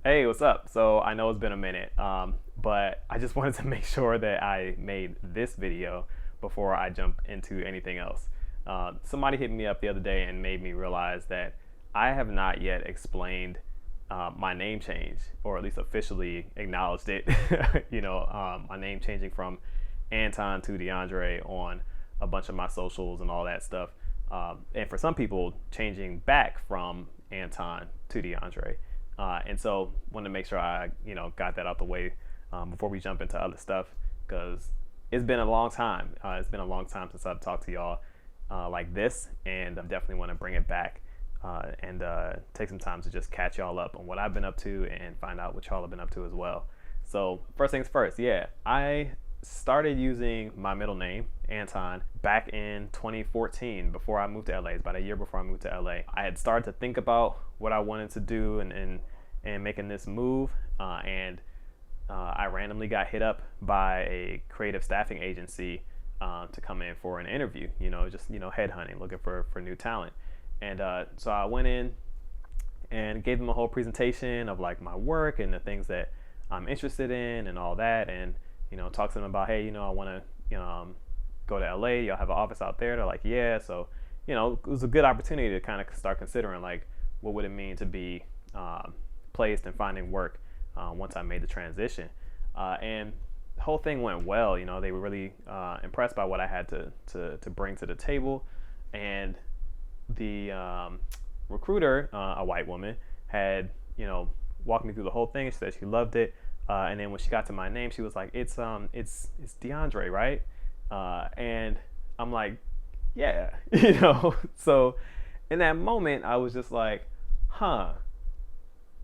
Hey, what's up? So I know it's been a minute, but I just wanted to make sure that I made this video before I jump into anything else. Somebody hit me up the other day and made me realize that I have not yet explained my name change, or at least officially acknowledged it. My name changing from Anton to DeAndre on a bunch of my socials and all that stuff. And for some people, changing back from Anton to DeAndre. And so wanted to make sure I, got that out the way before we jump into other stuff, because it's been a long time. It's been a long time since I've talked to y'all like this, and I definitely want to bring it back and take some time to just catch y'all up on what I've been up to and find out what y'all have been up to as well. So first things first, yeah, I started using my middle name, Anton, back in 2014 before I moved to LA. It's about a year before I moved to LA. I had started to think about what I wanted to do and making this move. And I randomly got hit up by a creative staffing agency to come in for an interview, headhunting, looking for new talent. And so I went in and gave them a whole presentation of like my work and the things that I'm interested in and all that. And talk to them about, hey, I want to, go to LA. Y'all have an office out there? They're like, yeah. So, it was a good opportunity to kind of start considering like, what would it mean to be placed and finding work once I made the transition. And the whole thing went well. They were really impressed by what I had to bring to the table. And the recruiter, a white woman, had, walked me through the whole thing. She said she loved it. And then when she got to my name, she was like, it's DeAndre, right? And I'm like, yeah, So in that moment, I was just like,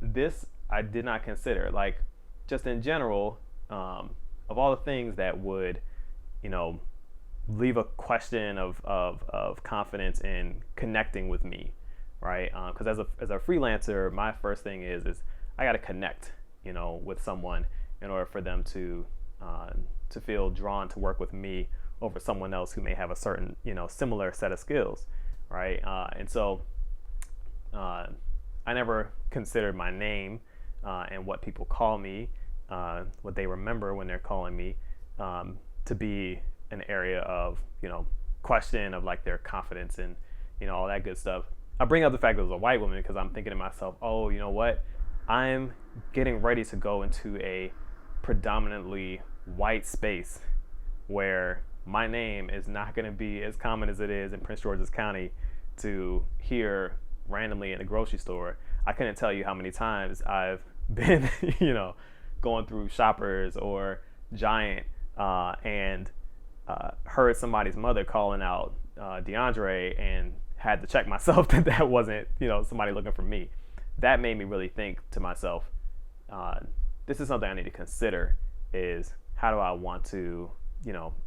this I did not consider. Like, just in general, of all the things that would, leave a question of confidence in connecting with me, right? Because as a freelancer, my first thing is I got to connect, with someone in order for them to feel drawn to work with me over someone else who may have a certain, similar set of skills, right? And so I never considered my name and what people call me, what they remember when they're calling me, to be an area of, question of like their confidence and, all that good stuff. I bring up the fact that it was a white woman because I'm thinking to myself, oh, you know what? I'm getting ready to go into a predominantly white space where my name is not going to be as common as it is in Prince George's County to hear randomly in the grocery store. I couldn't tell you how many times I've been, going through Shoppers or Giant and heard somebody's mother calling out DeAndre and had to check myself that wasn't, somebody looking for me. That made me really think to myself, this is something I need to consider, is how do I want to,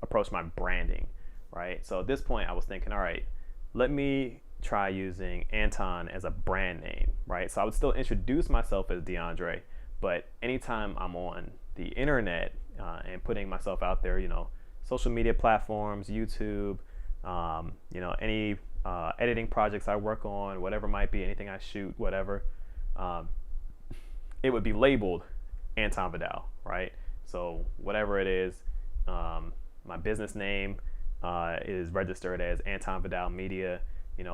approach my branding, right? So at this point I was thinking, all right, let me try using Anton as a brand name, right? So I would still introduce myself as DeAndre, but anytime I'm on the internet and putting myself out there, social media platforms, YouTube, any editing projects I work on, whatever it might be, anything I shoot, whatever, it would be labeled Anton Vidale, right? So whatever it is, my business name is registered as Anton Vidale Media,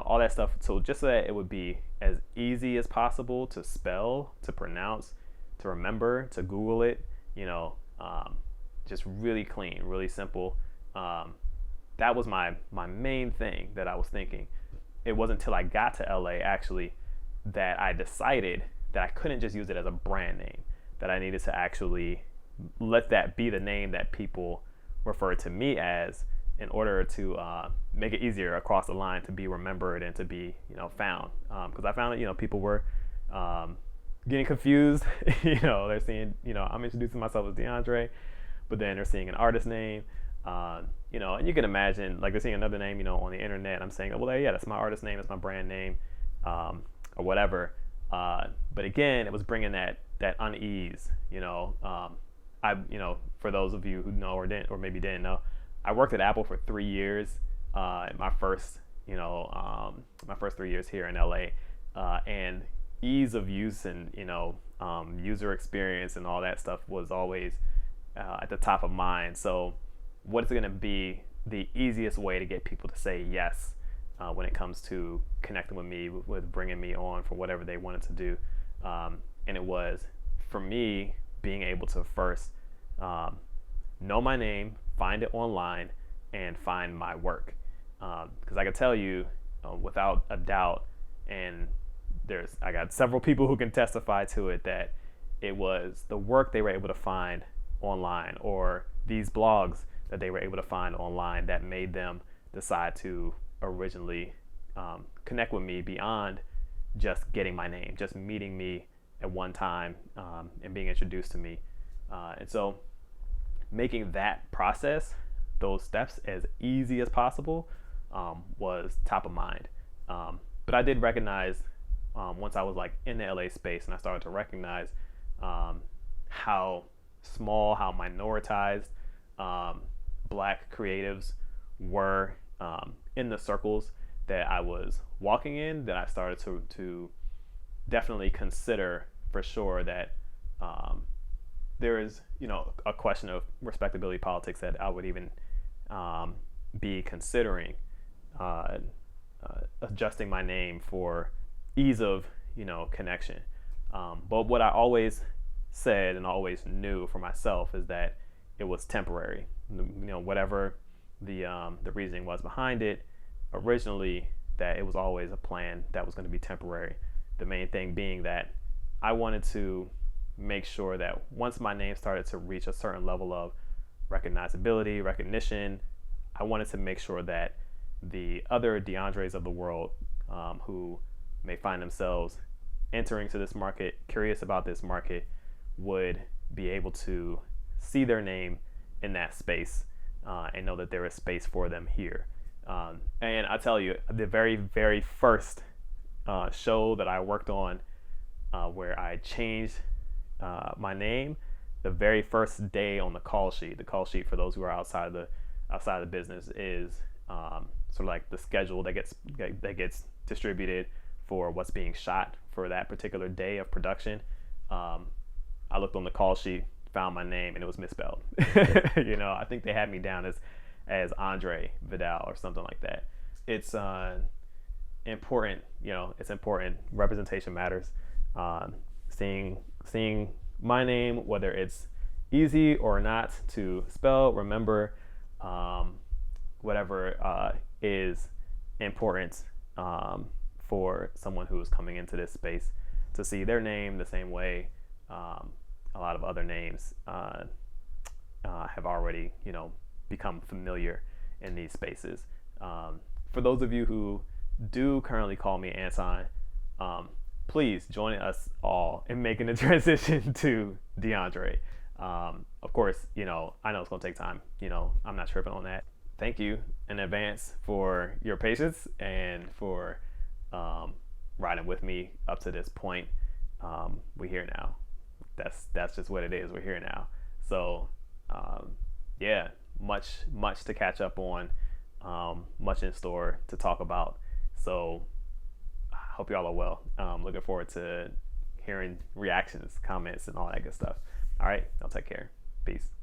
all that stuff. So just so that it would be as easy as possible to spell, to pronounce, to remember, to Google it, just really clean, really simple. That was my main thing that I was thinking. It wasn't until I got to LA actually that I decided that I couldn't just use it as a brand name, that I needed to actually let that be the name that people refer to me as, in order to make it easier across the line to be remembered and to be, found. Because I found that, people were getting confused. They're seeing, I'm introducing myself as DeAndre, but then they're seeing an artist name. And you can imagine, like, they're seeing another name, on the internet. I'm saying, well, yeah, that's my artist name, that's my brand name, or whatever. But again, it was bringing that unease. For those of you who know or didn't, or maybe didn't know, I worked at Apple for 3 years. My first 3 years here in LA, and ease of use and user experience and all that stuff was always at the top of mind. So what is going to be the easiest way to get people to say yes when it comes to connecting with me, with bringing me on for whatever they wanted to do? And it was, for me, being able to first know my name, find it online, and find my work. Because I can tell you without a doubt, and I got several people who can testify to it, that it was the work they were able to find online, or these blogs that they were able to find online, that made them decide to originally connect with me beyond just getting my name, just meeting me at one time and being introduced to me. And so making that process, those steps, as easy as possible was top of mind. But I did recognize once I was like in the LA space, and I started to recognize how small, how minoritized Black creatives were in the circles that I was walking in, that I started to definitely consider for sure that there is, a question of respectability politics that I would even be considering adjusting my name for ease of, connection. But what I always said and always knew for myself is that it was temporary. Whatever the reasoning was behind it originally, that it was always a plan that was going to be temporary. The main thing being that I wanted to make sure that once my name started to reach a certain level of recognizability, recognition, I wanted to make sure that the other DeAndres of the world who may find themselves entering to this market, curious about this market, would be able to see their name in that space and know that there is space for them here. And I tell you, the very, very first show that I worked on where I changed my name, the very first day on the call sheet for those who are outside of the business is sort of like the schedule that gets distributed for what's being shot for that particular day of production. I looked on the call sheet, found my name, and it was misspelled. I think they had me down as Anton Vidale or something like that. It's important. It's important. Representation matters. Seeing my name, whether it's easy or not to spell, remember, whatever is important for someone who is coming into this space, to see their name the same way a lot of other names have already, become familiar in these spaces. For those of you who do currently call me Anton, please join us all in making the transition to DeAndre. Of course, I know it's going to take time. I'm not tripping on that. Thank you in advance for your patience and for riding with me up to this point. We're here now. That's just what it is. We're here now. So yeah, much to catch up on, much in store to talk about. So I hope y'all are well. Looking forward to hearing reactions, comments, and all that good stuff. All right, y'all take care. Peace.